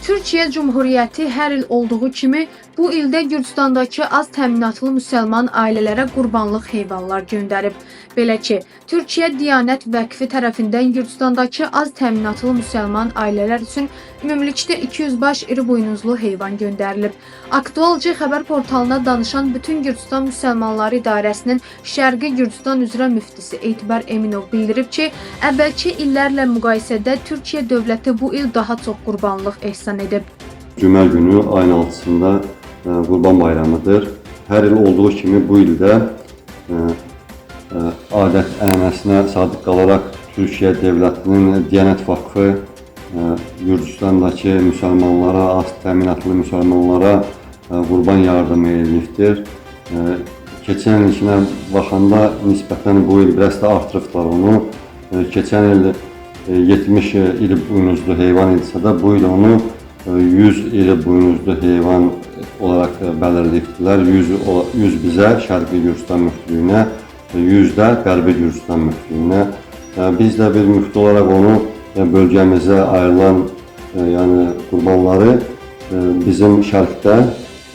Türkiye Cumhuriyyəti hər il olduğu kimi bu ildə Gürcüstandakı az təminatlı müsəlman ailələrə qurbanlıq heyvanlar göndərib. Belə ki, Türkiyə Diyanət Vəqfi tərəfindən Gürcüstandakı az təminatlı müsəlman ailələr üçün ümumilikdə 200 baş iri buynuzlu heyvan göndərilib. Aktualca xəbər portalına danışan Bütün Gürcüstan Müsəlmanları İdarəsinin Şərqi Gürcüstan üzrə müftisi Etibar Eminov bildirib ki, əvvəlki illərlə müqayisədə Türkiyə dövləti bu il daha çox qurbanlıq ehsan edib. Cümə günü ayın 6-sında Qurban Bayramıdır. Hər il olduğu kimi bu ildə adət-ənənəsinə sadiq qalaraq Türkiyə dövlətinin Diyanət Vakfı Gürcüstandakı müsəlmanlara, az təminatlı müsəlmanlara qurban yardımı edibdir. Keçən ilinə baxanda nisbətən bu il biraz da artırıblar onu. Keçən il 70 iri buynuzlu heyvan idisə də bu il onu 100 iri buynuzlu heyvan olaraq belirləyibdilər. 100 bizə, Şərqi Gürcüstan müftülüyünə, 100 də Qərbi Gürcüstan müftülüyünə. Biz də bir müftü olaraq onu bölgəmizə ayrılan qurbanları bizim şərqdə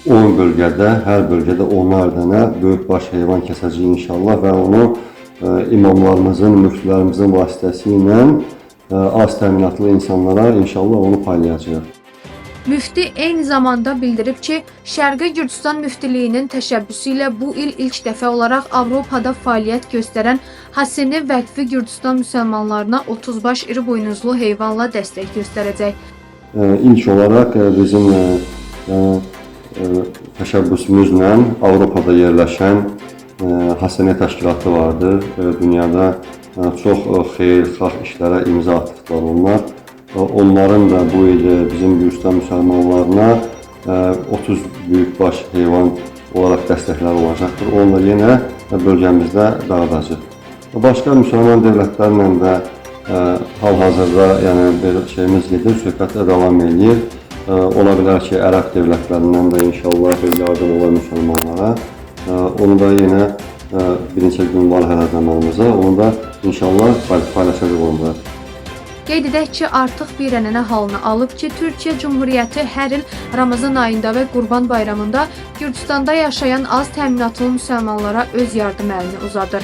10 bölgədə, hər bölgədə 10'ar dənə böyükbaş heyvan kəsəcəyik inşallah və onu imamlarımızın, müftülərimizin vasitəsilə az təminatlı insanlara inşallah onu paylayacağıq. Müfti eyni zamanda bildirib ki, Şərqi Gürcüstan müftülüyünün təşəbbüsü ilə bu il ilk dəfə olaraq Avropada fəaliyyət göstərən Haseni Vəqfi Gürcüstan müsəlmanlarına 30 baş iri buynuzlu heyvanla dəstək göstərəcək. İlk olaraq bizim təşəbbüsümüzlə Avropada yerləşən Haseni təşkilatı vardır. Dünyada çox xeyirxah işlərə imza atıblar onlar. Onların da bu il bizim Gürcüstan müsəlmanlarına 30 büyükbaş heyvan olaraq dəstəkləri olacaqdır. Onu da yenə bölgəmizdə dağıdacaq. Başqa müsəlman dövlətlərlə də hal-hazırda bir şeyimiz gedir, söhbət davam edir. Ola bilər ki, Ərəb dövlətlərindən də inşallah yardım olar müsəlmanlara. Onu da yenə bir neçə gün var hələ zamanımıza. Onu da inşallah paylaşacaq onlar. Qeyd edək ki, artıq bir ənənə halını alıb ki, Türkiyə Cumhuriyyəti hər il Ramazan ayında və Qurban Bayramında Gürcüstanda yaşayan az təminatlı müsəlmanlara öz yardım əlini uzadır.